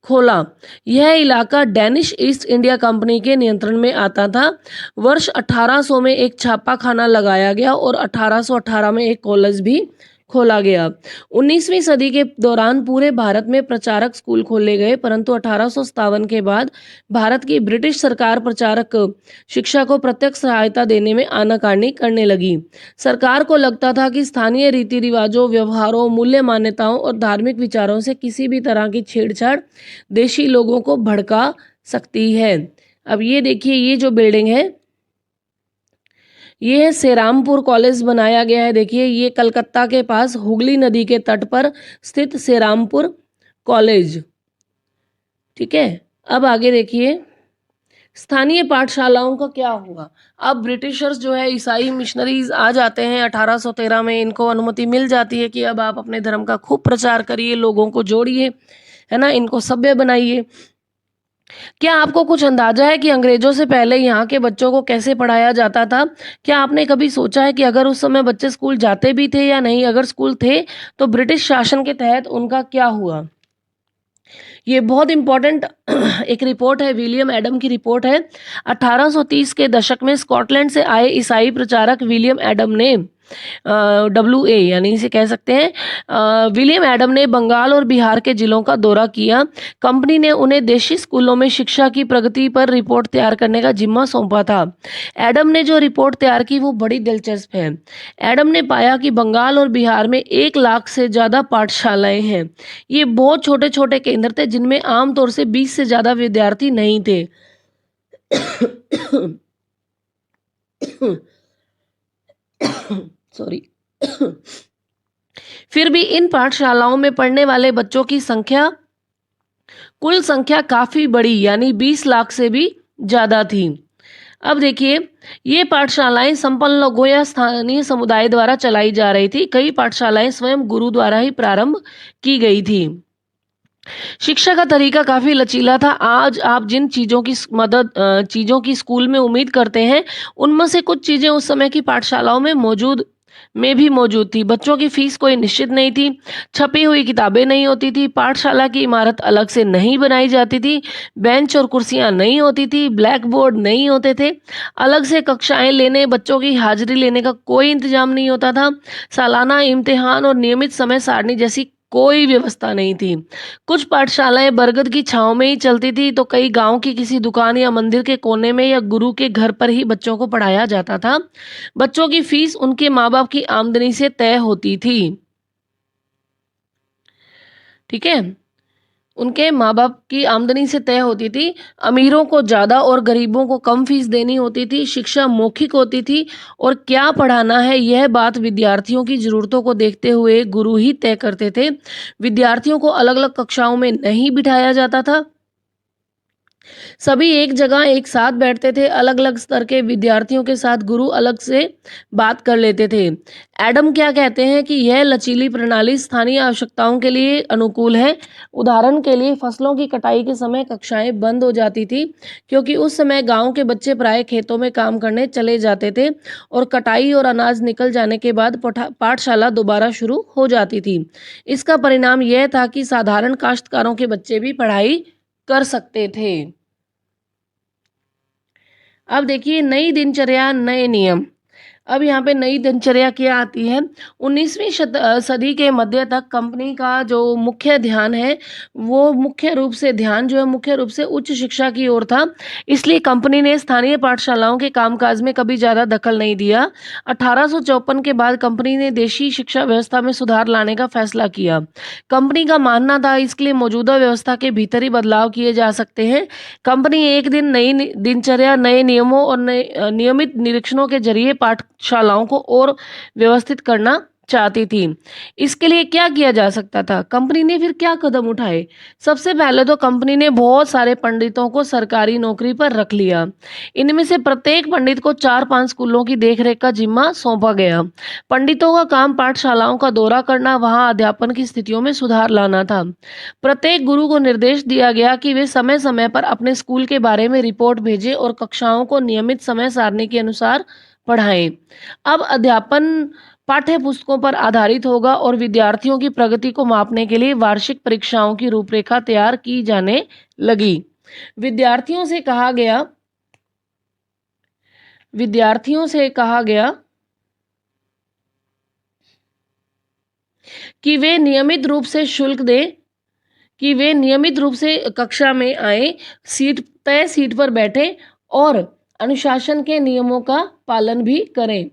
खोला। यह इलाका डेनिश ईस्ट इंडिया कंपनी के नियंत्रण में आता था। वर्ष 1800 में एक छापा खाना लगाया गया और 1818 में एक कॉलेज भी खोला गया। 19वीं सदी के दौरान पूरे भारत में प्रचारक स्कूल खोले गए, परंतु 1857 के बाद भारत की ब्रिटिश सरकार प्रचारक शिक्षा को प्रत्यक्ष सहायता देने में आनाकानी करने लगी। सरकार को लगता था कि स्थानीय रीति रिवाजों, व्यवहारों, मूल्य मान्यताओं और धार्मिक विचारों से किसी भी तरह की छेड़छाड़ देशी लोगों को भड़का सकती है। अब ये देखिए, ये जो बिल्डिंग है ये सेरामपुर कॉलेज बनाया गया है। देखिए ये कलकत्ता के पास हुगली नदी के तट पर स्थित सेरामपुर कॉलेज, ठीक है। अब आगे देखिए स्थानीय पाठशालाओं का क्या हुआ। अब ब्रिटिशर्स जो है, ईसाई मिशनरीज आ जाते हैं 1813 में, इनको अनुमति मिल जाती है कि अब आप अपने धर्म का खूब प्रचार करिए, लोगों को जोड़िए, है ना, इनको सभ्य बनाइए। क्या आपको कुछ अंदाजा है कि अंग्रेजों से पहले यहाँ के बच्चों को कैसे पढ़ाया जाता था? क्या आपने कभी सोचा है कि अगर उस समय बच्चे स्कूल जाते भी थे या नहीं? अगर स्कूल थे तो ब्रिटिश शासन के तहत उनका क्या हुआ? ये बहुत इम्पोर्टेंट एक रिपोर्ट है, विलियम एडम की रिपोर्ट है। 1830 के दशक में स्कॉटलैंड से आए ईसाई प्रचारक विलियम एडम ने WA यानी इसे कह सकते हैं विलियम एडम ने बंगाल और बिहार के जिलों का दौरा किया। कंपनी ने उन्हें देशी स्कूलों में शिक्षा की प्रगति पर रिपोर्ट तैयार करने का जिम्मा सौंपा था। एडम ने जो रिपोर्ट तैयार की वो बड़ी दिलचस्प है। एडम ने पाया कि बंगाल और बिहार में 1 लाख से ज़्यादा पाठशालाएं हैं। ये बहुत छोटे छोटे केंद्र थे जिनमें आमतौर से 20 से ज़्यादा विद्यार्थी नहीं थे। सॉरी। फिर भी इन पाठशालाओं में पढ़ने वाले बच्चों की संख्या, कुल संख्या काफी बड़ी यानी 20 लाख से भी ज्यादा थी। अब देखिए, ये पाठशालाएं संपन्न लोगों या स्थानीय समुदाय द्वारा चलाई जा रही थी। कई पाठशालाएं स्वयं गुरु द्वारा ही प्रारंभ की गई थी। शिक्षा का तरीका काफी लचीला था। आज आप जिन चीजों की स्कूल में उम्मीद करते हैं, उनमें से कुछ चीजें उस समय की पाठशालाओं में भी मौजूद थी। बच्चों की फीस कोई निश्चित नहीं थी। छपी हुई किताबें नहीं होती थी। पाठशाला की इमारत अलग से नहीं बनाई जाती थी। बेंच और कुर्सियां नहीं होती थी। ब्लैक बोर्ड नहीं होते थे। अलग से कक्षाएं लेने, बच्चों की हाजिरी लेने का कोई इंतजाम नहीं होता था। सालाना इम्तिहान और नियमित समय सारणी जैसी कोई व्यवस्था नहीं थी। कुछ पाठशालाएं बरगद की छांव में ही चलती थी, तो कई गांव की किसी दुकान या मंदिर के कोने में या गुरु के घर पर ही बच्चों को पढ़ाया जाता था। बच्चों की फीस उनके माँ बाप की आमदनी से तय होती थी। ठीक है, उनके माँ बाप की आमदनी से तय होती थी। अमीरों को ज़्यादा और गरीबों को कम फीस देनी होती थी। शिक्षा मौखिक होती थी और क्या पढ़ाना है यह बात विद्यार्थियों की ज़रूरतों को देखते हुए गुरु ही तय करते थे। विद्यार्थियों को अलग अलग कक्षाओं में नहीं बिठाया जाता था। सभी एक जगह एक साथ बैठते थे। अलग अलग स्तर के विद्यार्थियों के साथ गुरु अलग से बात कर लेते थे। एडम क्या कहते हैं कि यह लचीली प्रणाली स्थानीय आवश्यकताओं के लिए अनुकूल है। उदाहरण के लिए फसलों की कटाई के समय कक्षाएं बंद हो जाती थी, क्योंकि उस समय गांव के बच्चे प्राय खेतों में काम करने चले जाते थे और कटाई और अनाज निकल जाने के बाद पाठशाला दोबारा शुरू हो जाती थी। इसका परिणाम यह था कि साधारण काश्तकारों के बच्चे भी पढ़ाई कर सकते थे। अब देखिए, नई दिनचर्या नए नियम। अब यहाँ पे नई दिनचर्या क्या आती है? 19वीं सदी के मध्य तक कंपनी का जो मुख्य ध्यान है, वो मुख्य रूप से उच्च शिक्षा की ओर था। इसलिए कंपनी ने स्थानीय पाठशालाओं के कामकाज में कभी ज़्यादा दखल नहीं दिया। 1854 के बाद कंपनी ने देशी शिक्षा व्यवस्था में सुधार लाने का फैसला किया। कंपनी का मानना था इसके लिए मौजूदा व्यवस्था के भीतर ही बदलाव किए जा सकते हैं। कंपनी एक दिन दिनचर्या, नए नियमों और नियमित निरीक्षणों के जरिए पाठशालाओं को और व्यवस्थित करना चाहती थी। इसके लिए क्या किया जा सकता था? कंपनी ने फिर क्या कदम उठाए? सबसे पहले तो कंपनी ने बहुत सारे पंडितों को सरकारी नौकरी पर रख लिया। इनमें से प्रत्येक पंडित को 4-5 स्कूलों की देखरेख का जिम्मा सौंपा गया। पंडितों का काम पाठशालाओं का दौरा करना, वहां अध्यापन की स्थितियों में सुधार लाना था। प्रत्येक गुरु को निर्देश दिया गया कि वे समय समय पर अपने स्कूल के बारे में रिपोर्ट भेजें और कक्षाओं को नियमित समय सारणी के अनुसार पढ़ाएं। अब अध्यापन पाठ्य पुस्तकों पर आधारित होगा और विद्यार्थियों की प्रगति को मापने के लिए वार्षिक परीक्षाओं की रूपरेखा तैयार की जाने लगी। विद्यार्थियों से कहा गया विद्यार्थियों से कहा गया कि वे नियमित रूप से शुल्क दें, कि वे नियमित रूप से कक्षा में आए, तय सीट पर बैठें और अनुशासन के नियमों का पालन भी करें।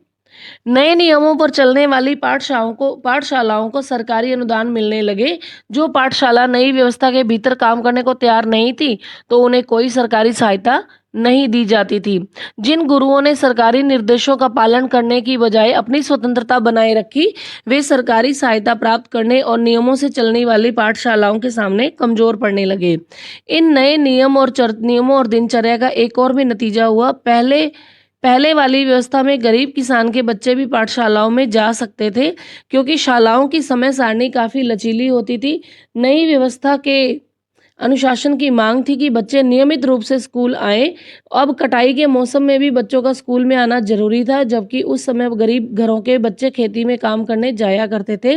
नए नियमों पर चलने वाली पाठशालाओं को सरकारी अनुदान मिलने लगे। जो पाठशाला नई व्यवस्था के भीतर काम करने को तैयार नहीं थी, तो उन्हें कोई सरकारी सहायता नहीं दी जाती थी। जिन गुरुओं ने सरकारी निर्देशों का पालन करने की बजाय अपनी स्वतंत्रता बनाए रखी, वे सरकारी सहायता प्राप्त करने और नियमों से चलने वाली पाठशालाओं के सामने कमजोर पड़ने लगे। इन नए नियमों और दिनचर्या का एक और भी नतीजा हुआ। पहले वाली व्यवस्था में गरीब किसान के बच्चे भी पाठशालाओं में जा सकते थे, क्योंकि शालाओं की समय सारणी काफी लचीली होती थी। नई व्यवस्था के अनुशासन की मांग थी कि बच्चे नियमित रूप से स्कूल आएं। अब कटाई के मौसम में भी बच्चों का स्कूल में आना जरूरी था, जबकि उस समय गरीब घरों के बच्चे खेती में काम करने जाया करते थे।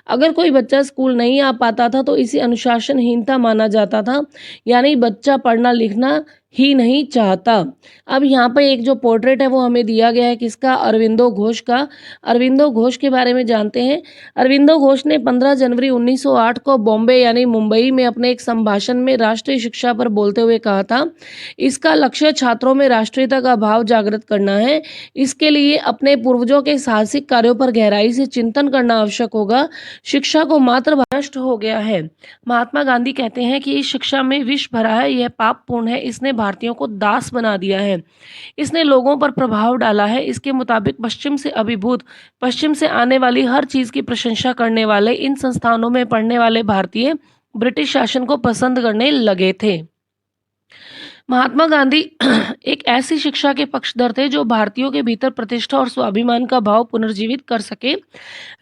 अगर कोई बच्चा स्कूल नहीं आ पाता था तो इसे अनुशासनहीनता माना जाता था, यानी बच्चा पढ़ना लिखना ही नहीं चाहता। अब यहाँ पे एक जो पोर्ट्रेट है वो हमें दिया गया है किसका, अरविंदो घोष का। अरविंदो घोष के बारे में जानते हैं। अरविंदो घोष ने 15 जनवरी 1908 को बॉम्बे यानी मुंबई में अपने एक संभाषण में राष्ट्रीय शिक्षा पर बोलते हुए कहा था, इसका लक्ष्य छात्रों में राष्ट्रीयता का भाव जागृत करना है। इसके लिए अपने पूर्वजों के साहसिक कार्यों पर गहराई से चिंतन करना आवश्यक होगा। शिक्षा को मात्र नष्ट हो गया है। महात्मा गांधी कहते हैं कि इस शिक्षा में विष भरा है, यह पापपूर्ण है, इसने भारतीयों को दास बना दिया है, इसने लोगों पर प्रभाव डाला है। इसके मुताबिक पश्चिम से अभिभूत, पश्चिम से आने वाली हर चीज की प्रशंसा करने वाले इन संस्थानों में पढ़ने वाले भारतीय ब्रिटिश शासन को पसंद करने लगे थे। महात्मा गांधी एक ऐसी शिक्षा के पक्षधर थे जो भारतीयों के भीतर प्रतिष्ठा और स्वाभिमान का भाव पुनर्जीवित कर सके।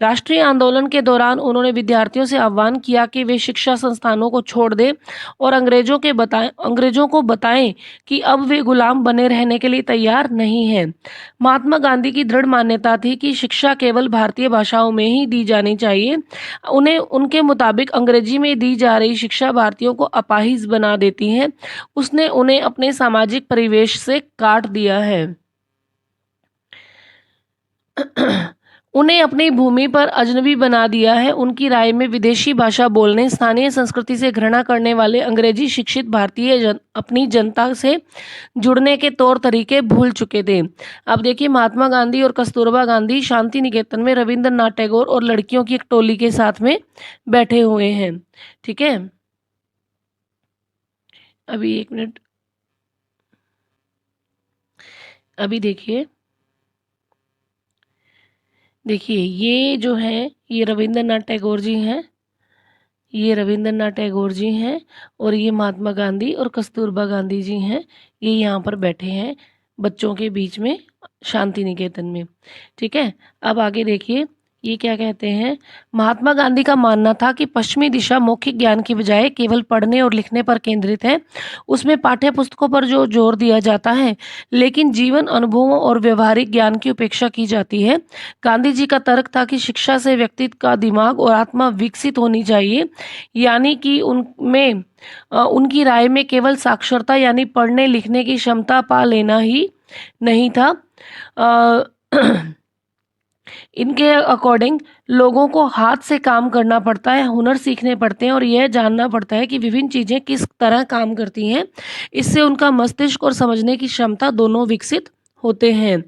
राष्ट्रीय आंदोलन के दौरान उन्होंने विद्यार्थियों से आह्वान किया कि वे शिक्षा संस्थानों को छोड़ दें और अंग्रेजों को बताएं कि अब वे गुलाम बने रहने के लिए तैयार नहीं हैं। महात्मा गांधी की दृढ़ मान्यता थी कि शिक्षा केवल भारतीय भाषाओं में ही दी जानी चाहिए। उन्हें उनके मुताबिक अंग्रेजी में दी जा रही शिक्षा भारतीयों को अपाहिज बना देती है। उसने उन्हें अपने सामाजिक परिवेश से काट दिया है। उन्हें अपनी भूमि पर अजनबी बना दिया है। उनकी राय में विदेशी भाषा बोलने, स्थानीय संस्कृति से घृणा करने वाले अंग्रेजी शिक्षित भारतीय अपनी जनता से जुड़ने के तौर तरीके भूल चुके थे। अब देखिए, महात्मा गांधी और कस्तूरबा गांधी शांति निकेतन में रविंद्रनाथ टैगोर और लड़कियों की एक टोली के साथ में बैठे हुए हैं। ठीक है, अभी एक मिनट, अभी देखिए ये जो है ये रविंद्रनाथ टैगोर जी हैं, ये रविंद्रनाथ टैगोर जी हैं और ये महात्मा गांधी और कस्तूरबा गांधी जी हैं। ये यहाँ पर बैठे हैं बच्चों के बीच में शांति निकेतन में। ठीक है, अब आगे देखिए ये क्या कहते हैं। महात्मा गांधी का मानना था कि पश्चिमी दिशा मौखिक ज्ञान की बजाय केवल पढ़ने और लिखने पर केंद्रित है। उसमें पाठ्य पुस्तकों पर जो जोर दिया जाता है, लेकिन जीवन अनुभवों और व्यवहारिक ज्ञान की उपेक्षा की जाती है। गांधी जी का तर्क था कि शिक्षा से व्यक्ति का दिमाग और आत्मा विकसित होनी चाहिए, यानी कि उनमें उनकी राय में केवल साक्षरता यानी पढ़ने लिखने की क्षमता पा लेना ही नहीं था। इनके अकॉर्डिंग लोगों को हाथ से काम करना पड़ता है, हुनर सीखने पड़ते हैं और यह जानना पड़ता है कि विभिन्न चीज़ें किस तरह काम करती हैं। इससे उनका मस्तिष्क और समझने की क्षमता दोनों विकसित होते हैं।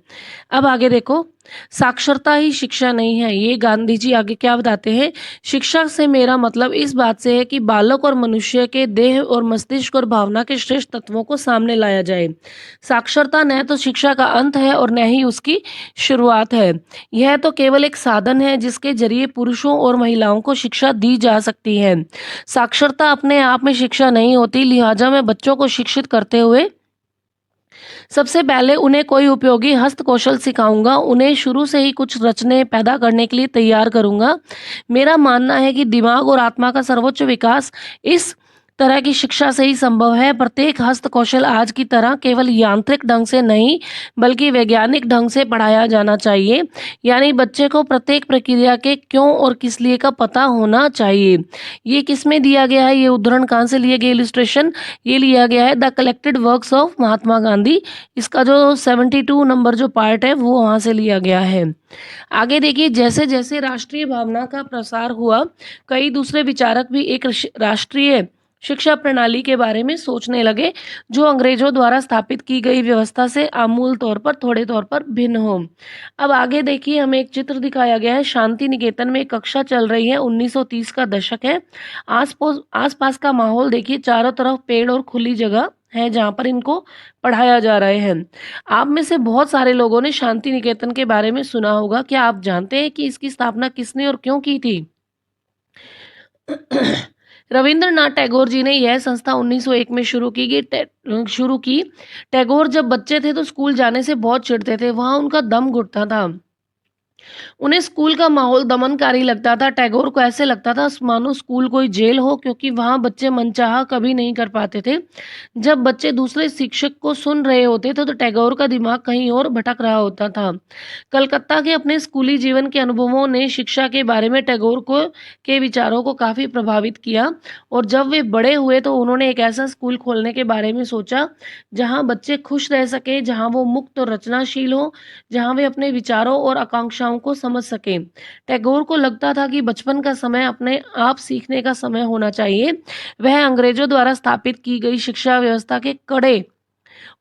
अब आगे देखो, साक्षरता ही शिक्षा नहीं है। ये गांधी जी आगे क्या बताते हैं, शिक्षा से मेरा मतलब इस बात से है कि बालक और मनुष्य के देह और मस्तिष्क और भावना के श्रेष्ठ तत्वों को सामने लाया जाए। साक्षरता न तो शिक्षा का अंत है और न ही उसकी शुरुआत है। यह तो केवल एक साधन है जिसके जरिए पुरुषों और महिलाओं को शिक्षा दी जा सकती है। साक्षरता अपने आप में शिक्षा नहीं होती। लिहाजा मैं बच्चों को शिक्षित करते हुए सबसे पहले उन्हें कोई उपयोगी हस्त कौशल सिखाऊंगा, उन्हें शुरू से ही कुछ रचने पैदा करने के लिए तैयार करूंगा। मेरा मानना है कि दिमाग और आत्मा का सर्वोच्च विकास इस तरह की शिक्षा से ही संभव है। प्रत्येक हस्त कौशल आज की तरह केवल यांत्रिक ढंग से नहीं बल्कि वैज्ञानिक ढंग से पढ़ाया जाना चाहिए, यानी बच्चे को प्रत्येक प्रक्रिया के क्यों और किस लिए का पता होना चाहिए। ये किस में दिया गया है, ये उदाहरण कहाँ से लिए गए, इलिस्ट्रेशन ये लिया गया है the collected works of Mahatma Gandhi. इसका जो 72 नंबर जो पार्ट है वो वहाँ से लिया गया है। आगे देखिए, जैसे जैसे राष्ट्रीय भावना का प्रसार हुआ, कई दूसरे विचारक भी एक राष्ट्रीय शिक्षा प्रणाली के बारे में सोचने लगे जो अंग्रेजों द्वारा स्थापित की गई व्यवस्था से आमूल तौर पर थोड़े तौर पर भिन्न हो। अब आगे देखिए, हमें एक चित्र दिखाया गया है। शांति निकेतन में एक कक्षा चल रही है, 1930 का दशक है। आसपास का माहौल देखिए, चारों तरफ पेड़ और खुली जगह है जहाँ पर इनको पढ़ाया जा रहे हैं। आप में से बहुत सारे लोगों ने शांति निकेतन के बारे में सुना होगा। क्या आप जानते हैं कि इसकी स्थापना किसने और क्यों की थी? रविंद्रनाथ टैगोर जी ने यह संस्था 1901 में शुरू की। टैगोर जब बच्चे थे तो स्कूल जाने से बहुत चिढ़ते थे, वहां उनका दम घुटता था। उन्हें स्कूल का माहौल दमनकारी लगता था। टैगोर को ऐसे लगता था मानो स्कूल कोई जेल हो, क्योंकि वहाँ बच्चे मनचाहा कभी नहीं कर पाते थे। जब बच्चे दूसरे शिक्षक को सुन रहे होते थे तो टैगोर का दिमाग कहीं और भटक रहा होता था। कलकत्ता के अपने स्कूली जीवन के अनुभवों ने शिक्षा के बारे में टैगोर को के विचारों को काफ़ी प्रभावित किया, और जब वे बड़े हुए तो उन्होंने एक ऐसा स्कूल खोलने के बारे में सोचा जहाँ बच्चे खुश रह सकें, जहाँ वो मुक्त और रचनाशील हो, जहाँ वे अपने विचारों और आकांक्षाओं को समझ सकें। टैगोर को लगता था कि बचपन का समय अपने आप सीखने का समय होना चाहिए। वह अंग्रेजों द्वारा स्थापित की गई शिक्षा व्यवस्था के कड़े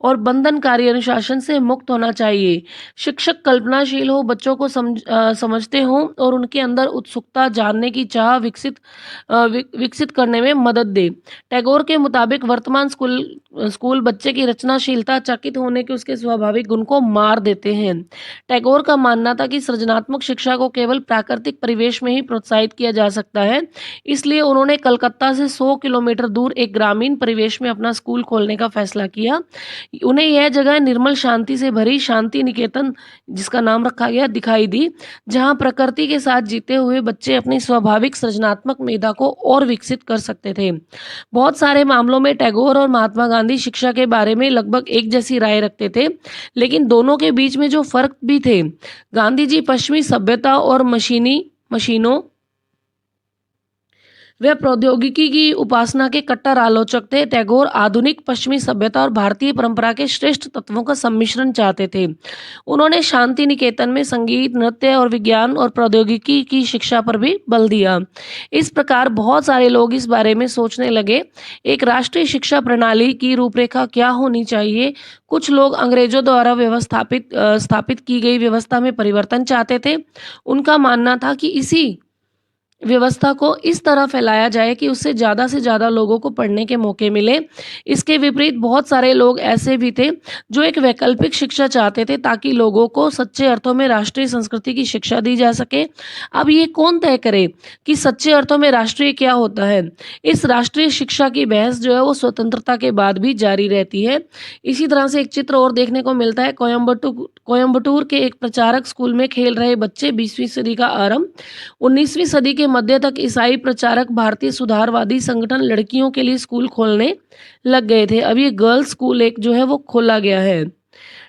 और बंधनकारी अनुशासन से मुक्त होना चाहिए। शिक्षक कल्पनाशील हो, बच्चों को समझते हों और उनके अंदर उत्सुकता, जानने की चाह विकसित करने में मदद दे। टैगोर के मुताबिक वर्तमान स्कूल बच्चे की रचनाशीलता, चकित होने के उसके स्वाभाविक गुण को मार देते हैं। टैगोर का मानना था कि सृजनात्मक शिक्षा को केवल प्राकृतिक परिवेश में ही प्रोत्साहित किया जा सकता है। इसलिए उन्होंने कलकत्ता से 100 किलोमीटर दूर एक ग्रामीण परिवेश में अपना स्कूल खोलने का फैसला किया। उन्हें यह जगह निर्मल शांति से भरी शांति निकेतन, जिसका नाम रखा गया, दिखाई दी, जहां प्रकृति के साथ जीते हुए बच्चे अपनी स्वाभाविक सृजनात्मक मेधा को और विकसित कर सकते थे। बहुत सारे मामलों में टैगोर और महात्मा गांधी शिक्षा के बारे में लगभग एक जैसी राय रखते थे, लेकिन दोनों के बीच में जो फर्क भी थे, गांधी जी पश्चिमी सभ्यता और मशीनों वे प्रौद्योगिकी की उपासना के कट्टर आलोचक थे। टैगोर आधुनिक पश्चिमी सभ्यता और भारतीय परंपरा के श्रेष्ठ तत्वों का सम्मिश्रण चाहते थे। उन्होंने शांति निकेतन में संगीत, नृत्य और विज्ञान और प्रौद्योगिकी की शिक्षा पर भी बल दिया। इस प्रकार बहुत सारे लोग इस बारे में सोचने लगे, एक राष्ट्रीय शिक्षा प्रणाली की रूपरेखा क्या होनी चाहिए। कुछ लोग अंग्रेजों द्वारा स्थापित की गई व्यवस्था में परिवर्तन चाहते थे। उनका मानना था कि इसी व्यवस्था को इस तरह फैलाया जाए कि उससे ज़्यादा से ज़्यादा लोगों को पढ़ने के मौके मिले। इसके विपरीत बहुत सारे लोग ऐसे भी थे जो एक वैकल्पिक शिक्षा चाहते थे, ताकि लोगों को सच्चे अर्थों में राष्ट्रीय संस्कृति की शिक्षा दी जा सके। अब ये कौन तय करे कि सच्चे अर्थों में राष्ट्रीय क्या होता है? इस राष्ट्रीय शिक्षा की बहस जो है वो स्वतंत्रता के बाद भी जारी रहती है। इसी तरह से एक चित्र और देखने को मिलता है। कोयम्बटूर के एक प्रचारक स्कूल में खेल रहे बच्चे। 20वीं सदी का आरंभ। 19वीं सदी के मध्य तक ईसाई प्रचारक भारतीय सुधारवादी संगठन लड़कियों के लिए स्कूल खोलने लग गए थे। अब ये गर्ल्स स्कूल एक जो है वो खोला गया है।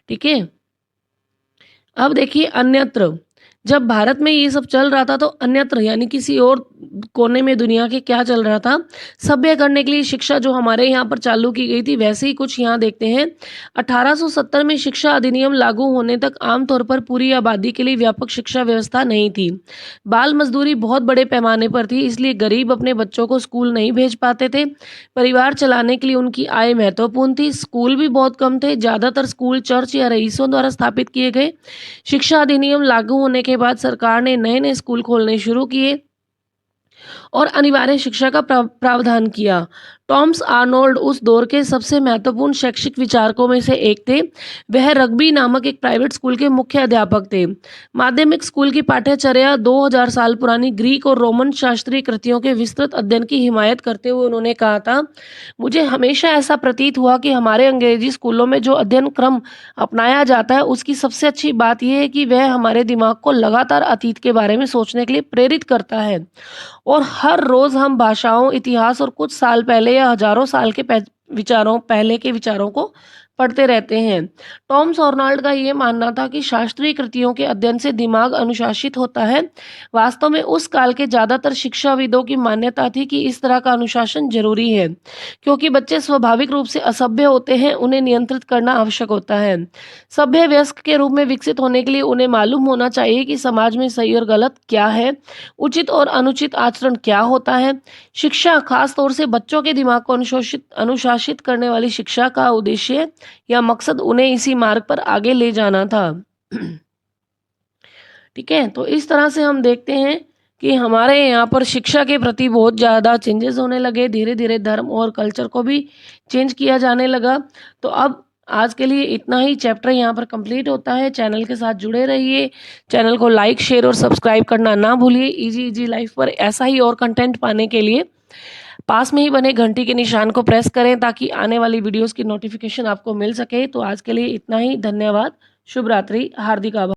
ठीक है। अब देखिए अन्यत्र, जब भारत में ये सब चल रहा था तो अन्यत्र यानी किसी और कोने में दुनिया के क्या चल रहा था, सभ्य करने के लिए शिक्षा जो हमारे यहाँ पर चालू की गई थी, वैसे ही कुछ यहाँ देखते हैं। 1870 में शिक्षा अधिनियम लागू होने तक आमतौर पर पूरी आबादी के लिए व्यापक शिक्षा व्यवस्था नहीं थी। बाल मजदूरी बहुत बड़े पैमाने पर थी, इसलिए गरीब अपने बच्चों को स्कूल नहीं भेज पाते थे। परिवार चलाने के लिए उनकी आय महत्वपूर्ण थी। स्कूल भी बहुत कम थे। ज़्यादातर स्कूल चर्च या रईसों द्वारा स्थापित किए गए। शिक्षा अधिनियम लागू होने के बाद सरकार ने नए नए स्कूल खोलने शुरू किए और अनिवार्य शिक्षा का प्रावधान किया। टॉमस आर्नोल्ड उस दौर के सबसे महत्वपूर्ण शैक्षिक विचारकों में से एक थे। वह रग्बी नामक एक प्राइवेट स्कूल के मुख्य अध्यापक थे। माध्यमिक स्कूल की पाठ्यचर्या 2000 साल पुरानी ग्रीक और रोमन शास्त्रीय कृतियों के विस्तृत अध्ययन की हिमायत करते हुए उन्होंने कहा था, मुझे हमेशा ऐसा प्रतीत हुआ कि हमारे अंग्रेजी स्कूलों में जो अध्ययन क्रम अपनाया जाता है उसकी सबसे अच्छी बात यह है कि वह हमारे दिमाग को लगातार अतीत के बारे में सोचने के लिए प्रेरित करता है, और हर रोज हम भाषाओं, इतिहास और कुछ साल पहले या हजारों साल के पहले के विचारों को पढ़ते रहते हैं। टॉमस आर्नोल्ड का ये मानना था कि शास्त्रीय कृतियों के अध्ययन से दिमाग अनुशासित होता है। वास्तव में उस काल के ज़्यादातर शिक्षाविदों की मान्यता थी कि इस तरह का अनुशासन जरूरी है, क्योंकि बच्चे स्वाभाविक रूप से असभ्य होते हैं, उन्हें नियंत्रित करना आवश्यक होता है। सभ्य वयस्क के रूप में विकसित होने के लिए उन्हें मालूम होना चाहिए कि समाज में सही और गलत क्या है, उचित और अनुचित आचरण क्या होता है। शिक्षा, खास तौर से बच्चों के दिमाग को अनुशासित करने वाली शिक्षा का उद्देश्य या मकसद उन्हें इसी मार्ग पर आगे ले जाना था। ठीक है। तो इस तरह से हम देखते हैं कि हमारे यहाँ पर शिक्षा के प्रति बहुत ज़्यादा चेंजेस होने लगे। धीरे धीरे धर्म और कल्चर को भी चेंज किया जाने लगा। तो अब आज के लिए इतना ही। चैप्टर यहाँ पर कंप्लीट होता है। चैनल के साथ जुड़े रहिए। चैनल को लाइक, शेयर और सब्सक्राइब करना ना भूलिए। इजी लाइफ पर ऐसा ही और कंटेंट पाने के लिए पास में ही बने घंटी के निशान को प्रेस करें, ताकि आने वाली वीडियोस की नोटिफिकेशन आपको मिल सके। तो आज के लिए इतना ही। धन्यवाद। शुभ रात्रि। हार्दिक आभार।